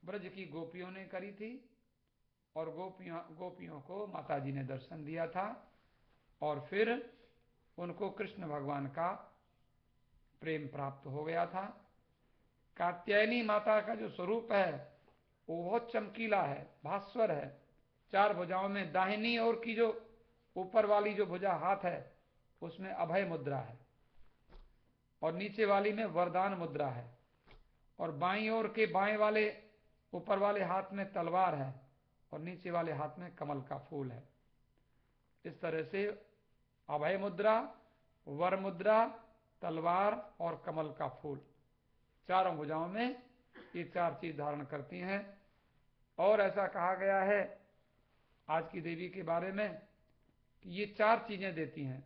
ब्रज की गोपियों ने करी थी और गोपियों को माताजी ने दर्शन दिया था और फिर उनको कृष्ण भगवान का प्रेम प्राप्त हो गया था। कात्यायनी माता का जो स्वरूप है वो बहुत चमकीला है, भास्वर है। 4 भुजाओं में दाहिनी ओर की जो ऊपर वाली जो भुजा हाथ है उसमें अभय मुद्रा है और नीचे वाली में वरदान मुद्रा है और बाईं ओर के बाएं वाले ऊपर वाले हाथ में तलवार है और नीचे वाले हाथ में कमल का फूल है। इस तरह से अभय मुद्रा, वर मुद्रा, तलवार और कमल का फूल, 4 भुजाओं में ये 4 चीज धारण करती हैं। और ऐसा कहा गया है आज की देवी के बारे में कि ये 4 चीजें देती हैं,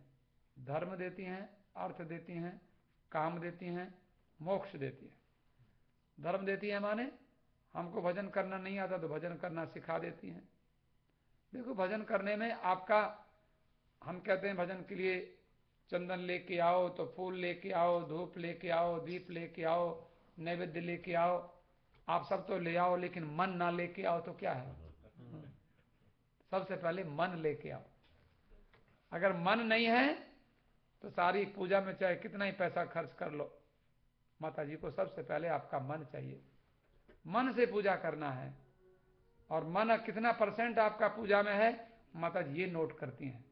धर्म देती हैं, अर्थ देती हैं, काम देती हैं, मोक्ष देती हैं। धर्म देती है माने हमको भजन करना नहीं आता तो भजन करना सिखा देती हैं। देखो भजन करने में आपका, हम कहते हैं भजन के लिए चंदन लेके आओ तो फूल लेके आओ, धूप लेके आओ, दीप लेके आओ, नैवेद्य लेके आओ, आप सब तो ले आओ लेकिन मन ना लेके आओ तो क्या है? सबसे पहले मन लेके आओ। अगर मन नहीं है तो सारी पूजा में चाहे कितना ही पैसा खर्च कर लो, माता जी को सबसे पहले आपका मन चाहिए। मन से पूजा करना है और मन कितना % आपका पूजा में है माता जी ये नोट करती हैं।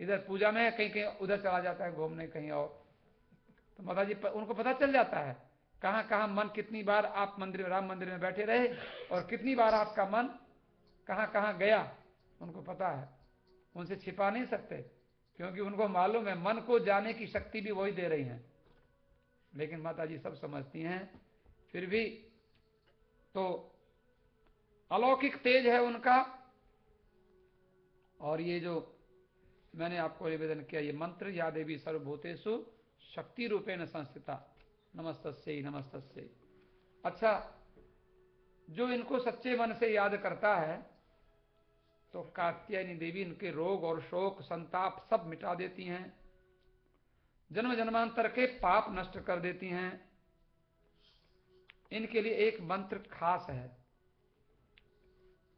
इधर पूजा में कहीं कहीं उधर चला जाता है घूमने कहीं और, तो माता जी उनको पता चल जाता है कहां कहां मन, कितनी बार आप मंदिर में, राम मंदिर में बैठे रहे और कितनी बार आपका मन कहां कहां गया, उनको पता है। उनसे छिपा नहीं सकते क्योंकि उनको मालूम है मन को जाने की शक्ति भी वही दे रही हैं। लेकिन माता जी सब समझती हैं, फिर भी तो अलौकिक तेज है उनका। और ये जो मैंने आपको निवेदन किया, ये मंत्र, या देवी सर्वभूतेषु शक्ति रूपेण संस्थिता नमस्तस्यै नमस्तस्यै। अच्छा, जो इनको सच्चे मन से याद करता है तो कात्यायनी देवी इनके रोग और शोक संताप सब मिटा देती हैं, जन्म जन्मांतर के पाप नष्ट कर देती हैं। इनके लिए एक मंत्र खास है।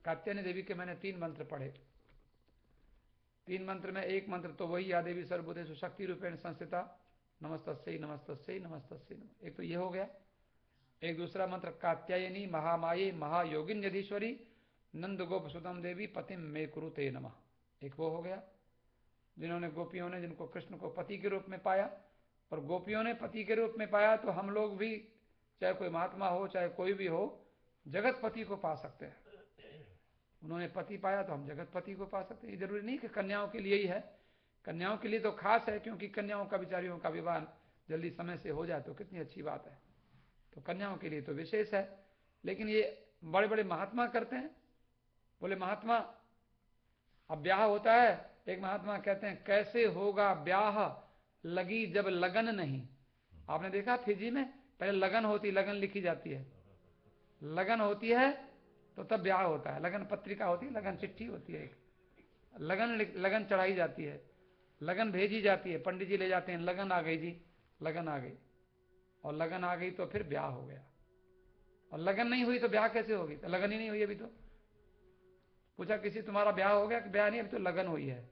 कात्यायनी देवी के मैंने 3 मंत्र पढ़े। 3 मंत्र में एक मंत्र तो वही, या देवी सर्वभूतेषु शक्ति रूपेण संस्थिता नमस्तस्यै नमस्तस्यै नमस्तस्यै। एक तो ये हो गया। एक दूसरा मंत्र कात्यायनी महामाये महायोगिन यधीश्वरी नंद गोप सुतम देवी पतिम मे कुरुते नमः, एक वो हो गया। जिन्होंने गोपियों ने जिनको कृष्ण को पति के रूप में पाया और गोपियों ने पति के रूप में पाया, तो हम लोग भी चाहे कोई महात्मा हो चाहे कोई भी हो जगत पति को पा सकते हैं। उन्होंने पति पाया तो हम जगत पति को पा सकते हैं। ये जरूरी नहीं कि कन्याओं के लिए ही है, कन्याओं के लिए तो खास है क्योंकि कन्याओं का बिचारियों का विवाह जल्दी समय से हो जाए तो कितनी अच्छी बात है, तो कन्याओं के लिए तो विशेष है। लेकिन ये बड़े बड़े महात्मा करते हैं। बोले महात्मा अब ब्याह होता है, एक महात्मा कहते हैं कैसे होगा ब्याह लगी जब लगन नहीं। आपने देखा फिजी में पहले लगन होती, लगन लिखी जाती है, लगन होती है तो तब ब्याह होता है। लगन पत्रिका होती है, लगन चिट्ठी होती है, एक लगन चढ़ाई जाती है, लगन भेजी जाती है, पंडित जी ले जाते हैं, लगन आ गई जी, लगन आ गई, और लगन आ गई तो फिर ब्याह हो गया। और लगन नहीं हुई तो ब्याह कैसे होगी? तो लगन ही नहीं हुई अभी तो। पूछा किसी तुम्हारा ब्याह हो गया कि ब्याह नहीं, अभी तो लगन हुई है।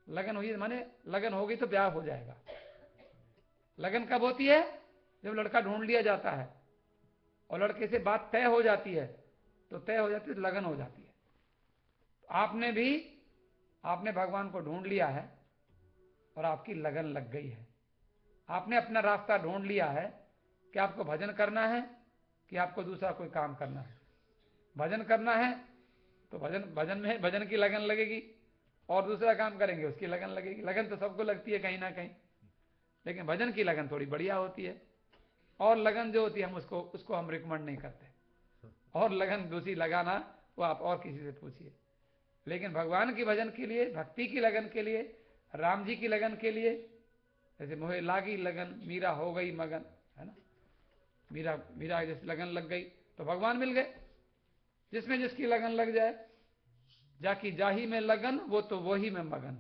लगन हुई माने लगन हो गई तो ब्याह हो जाएगा। लगन कब होती है? जब लड़का ढूंढ लिया जाता है और लड़के से बात तय हो जाती है, तो तय हो जाती है तो लगन हो जाती है। आपने भगवान को ढूंढ लिया है और आपकी लगन लग गई है। आपने अपना रास्ता ढूंढ लिया है कि आपको भजन करना है कि आपको दूसरा कोई काम करना है। भजन करना है तो भजन की लगन लगेगी, और दूसरा काम करेंगे उसकी लगन लगेगी। लगन तो सबको लगती है कहीं ना कहीं, लेकिन भजन की लगन थोड़ी बढ़िया होती है। और लगन जो होती है हम उसको हम रिकमेंड नहीं करते, और लगन दूसरी लगाना वो आप और किसी से पूछिए। लेकिन भगवान की भजन के लिए, भक्ति की लगन के लिए, राम जी की लगन के लिए, जैसे मोहे लागी लगन मीरा हो गई मगन, है ना, मीरा जैसे लगन लग गई तो भगवान मिल गए। जिसमें जिसकी लगन लग जाए, जाकी जाही में लगन वो तो वही में मगन।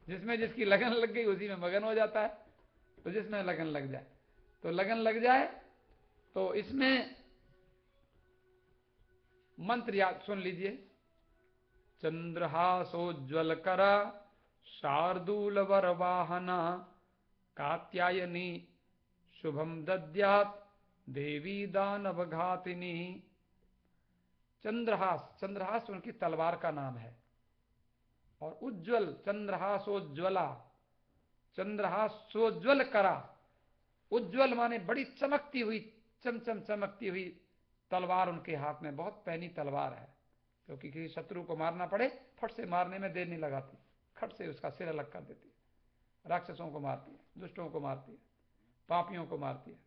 जिसमें जिसकी लगन लग गई उसी में मगन हो जाता है। तो जिसमें लगन लग जाए तो लगन लग जाए। तो इसमें मंत्र याद सुन लीजिए। चंद्रहासोज्ज्वल करा शार्दूल वर वाहना कात्यायनी शुभम दद्यात देवी दानव घातिनी। चंद्रहास, चंद्रहास उनकी तलवार का नाम है। और उज्ज्वल, चंद्रहासोज्ज्वला, चंद्रहासोज्ज्वल करा, उज्ज्वल माने बड़ी चमकती हुई, चमचम चमकती हुई तलवार उनके हाथ में, बहुत पैनी तलवार है। क्योंकि किसी शत्रु को मारना पड़े, फट से मारने में देर नहीं लगाती, खट से उसका सिर अलग कर देती है। राक्षसों को मारती है, दुष्टों को मारती है, पापियों को मारती है।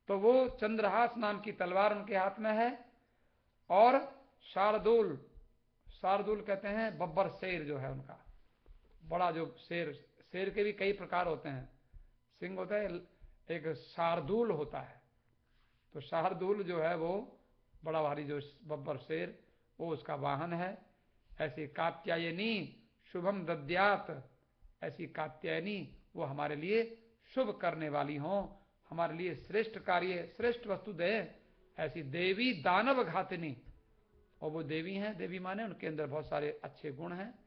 तो वो चंद्रहास नाम की तलवार उनके हाथ में है। और शार्दूल, शार्दूल कहते हैं बब्बर शेर जो है उनका, बड़ा जो शेर, शेर के भी कई प्रकार होते हैं, सिंह होता है, एक शार्दूल होता है। तो शार्दूल जो है वो बड़ा भारी जो बब्बर शेर, वो उसका वाहन है। ऐसी कात्यायनी शुभम दद्यात, ऐसी कात्यायनी वो हमारे लिए शुभ करने वाली हों, हमारे लिए श्रेष्ठ कार्य, श्रेष्ठ वस्तु दे। ऐसी देवी दानव घातिनी, और वो देवी हैं, देवी माने उनके अंदर बहुत सारे अच्छे गुण हैं,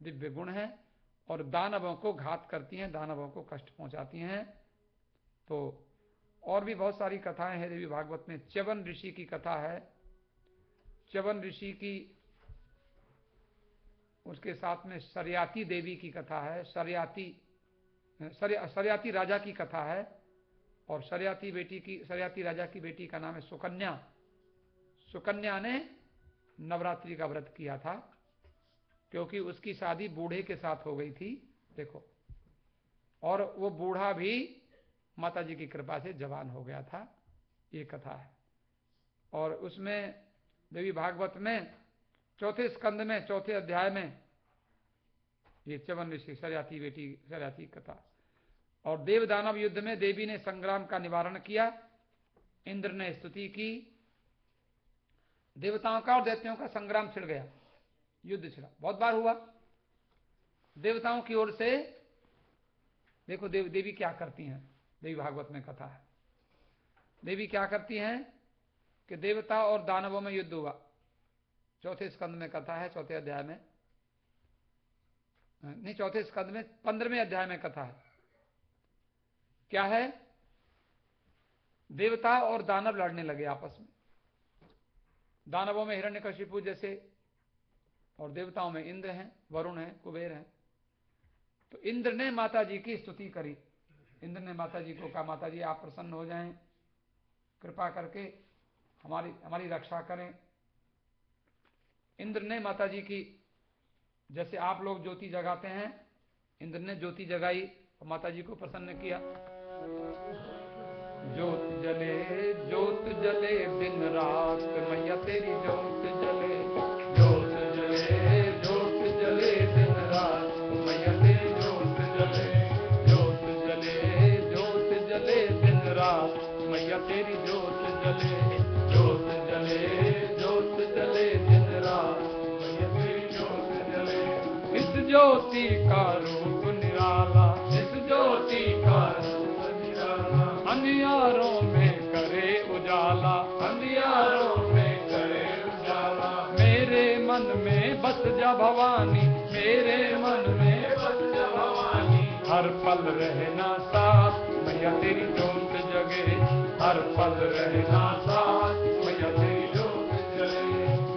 दिव्य गुण हैं, और दानवों को घात करती हैं, दानवों को कष्ट पहुंचाती हैं। तो और भी बहुत सारी कथाएं हैं देवी भागवत में। च्यवन ऋषि की कथा है, च्यवन ऋषि की, उसके साथ में सरयाती देवी की कथा है, सरयाती राजा की कथा है। और सरयाती राजा की बेटी का नाम है सुकन्या। सुकन्या ने नवरात्रि का व्रत किया था, क्योंकि उसकी शादी बूढ़े के साथ हो गई थी, देखो, और वो बूढ़ा भी माता जी की कृपा से जवान हो गया था, ये कथा है। और उसमें देवी भागवत में चौथे स्कंद में, चौथे अध्याय में ये च्यवन ऋषि, सरयाती बेटी, सरयाती कथा। और देव दानव युद्ध में देवी ने संग्राम का निवारण किया, इंद्र ने स्तुति की, देवताओं का और दैत्यों का संग्राम छिड़ गया, युद्ध छिड़ा, बहुत बार हुआ। देवताओं की ओर से देखो देवी क्या करती हैं, देवी भागवत में कथा है। देवी क्या करती हैं कि देवता और दानवों में युद्ध हुआ, चौथे स्कंद में कथा है, चौथे अध्याय में, नहीं चौथे स्कंद में 15वें अध्याय में कथा है। क्या है, देवता और दानव लड़ने लगे आपस में। दानवों में हिरण्यकशिपु जैसे, और देवताओं में इंद्र हैं, वरुण हैं, कुबेर हैं। तो इंद्र ने माता जी की स्तुति करी। इंद्र ने माता जी को कहा, माता जी आप प्रसन्न हो जाएं, कृपा करके हमारी रक्षा करें। इंद्र ने माता जी की, जैसे आप लोग ज्योति जगाते हैं, इंद्र ने ज्योति जगाई और माता जी को प्रसन्न किया। ज्योत जले दिन रात, मैया तेरी ज्योत जले, ज्योत जले दिन रात, मैया तेरी ज्योत जले, ज्योत जले दिन रात, मैया तेरी ज्योत जले, ज्योत जले दिन रात, मैया तेरी ज्योत जले। इस ज्योति का रूप निराला, इस ज्योति का रूप निराला, अंधियारों में करे उजाला, अंधियारों में करे उजाला। मेरे मन में बस जा भवानी, मेरे मन में बस जा भवानी, हर पल रहना साथ, मैया तेरी ज्योत जगे, हर पल रहना साथ, मैया तेरी ज्योत जगे।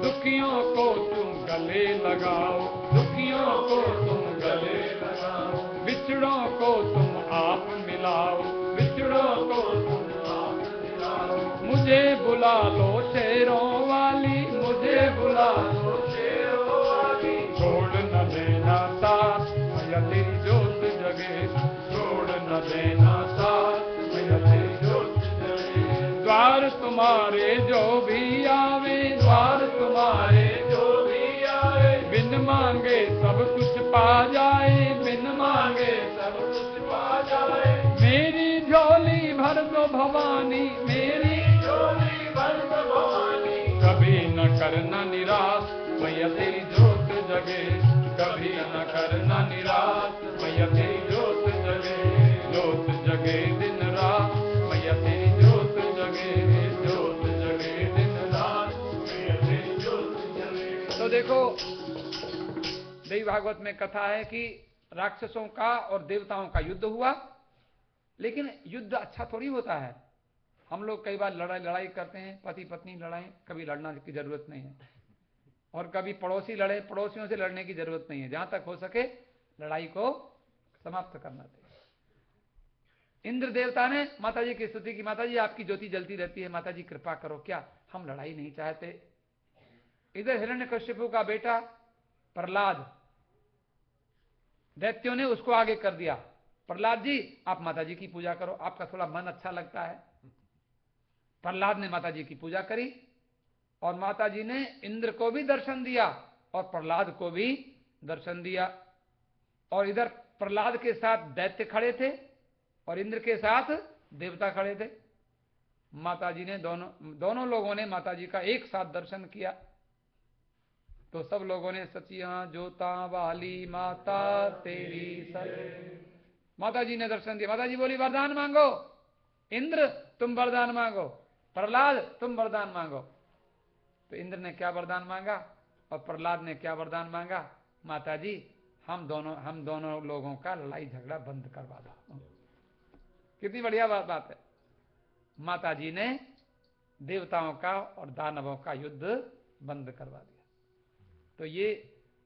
दुखियों को तुम गले लगाओ, दुखियों को तुम गले लगाओ, बिछड़ों को तुम आप मिलाओ, बिछड़ों को तुम आप मिलाओ। मुझे बुला लो शेरों वाली, मुझे बुला लो शेरों वाली, छोड़ न देना साथ, मैया तेरी ज्योत जगे, छोड़ न देना साथ, मैया तेरी ज्योत जगे। द्वार तुम्हारे जो भी आवे, द्वार तुम्हारे जो भी आवे, बिन मांगे सब कुछ पा जाए, बिन मांगे सब कुछ पा जाए। मेरी झोली भर दो भवानी, मेरी झोली भर दो भवानी, कभी न करना निराश, मैया तेरी ज्योत जगे, कभी न करना निराश, मैया तेरी ज्योत जगे, ज्योत जगे दिन रात, मैया तेरी ज्योत जगे, ज्योत जगे दिन रात, मैया देखो देवी भागवत में कथा है कि राक्षसों का और देवताओं का युद्ध हुआ, लेकिन युद्ध अच्छा थोड़ी होता है। हम लोग कई बार लड़ाई करते हैं, पति पत्नी लड़ाई, कभी लड़ना की जरूरत नहीं है, और कभी पड़ोसी लड़े, पड़ोसियों से लड़ने की जरूरत नहीं है। जहां तक हो सके लड़ाई को समाप्त करना चाहिए। इंद्र देवता ने माता जी की स्तुति की, माता जी आपकी ज्योति जलती रहती है, माता जी कृपा करो, क्या हम लड़ाई नहीं चाहते। इधर हिरण्यकश्यपु का बेटा प्रहलाद, दैत्यों ने उसको आगे कर दिया, प्रहलाद जी आप माता जी की पूजा करो, आपका थोड़ा मन अच्छा लगता है। प्रहलाद ने माता जी की पूजा करी और माता जी ने इंद्र को भी दर्शन दिया और प्रहलाद को भी दर्शन दिया। और इधर प्रहलाद के साथ दैत्य खड़े थे और इंद्र के साथ देवता खड़े थे। माता जी ने दोनों लोगों ने माता जी का एक साथ दर्शन किया। तो सब लोगों ने सचिया जोता वाली माता तेरी सर, माता जी ने दर्शन दिया। माता जी बोली वरदान मांगो, इंद्र तुम वरदान मांगो, प्रहलाद तुम वरदान मांगो। तो इंद्र ने क्या वरदान मांगा और प्रहलाद ने क्या वरदान मांगा, माता जी हम दोनों लोगों का लड़ाई झगड़ा बंद करवा दो। कितनी बढ़िया बात है। माता जी ने देवताओं का और दानवों का युद्ध बंद करवा दिया। तो ये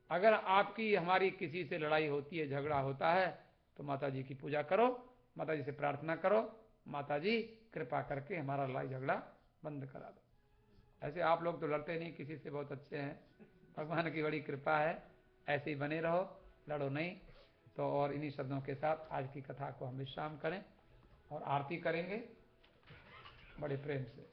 अगर आपकी हमारी किसी से लड़ाई होती है, झगड़ा होता है, तो माता जी की पूजा करो, माता जी से प्रार्थना करो, माता जी कृपा करके हमारा लड़ाई झगड़ा बंद करा दो। ऐसे आप लोग तो लड़ते नहीं किसी से, बहुत अच्छे हैं, भगवान की बड़ी कृपा है, ऐसे ही बने रहो, लड़ो नहीं। तो और इन्हीं शब्दों के साथ आज की कथा को हम विश्राम करें और आरती करेंगे बड़े प्रेम से।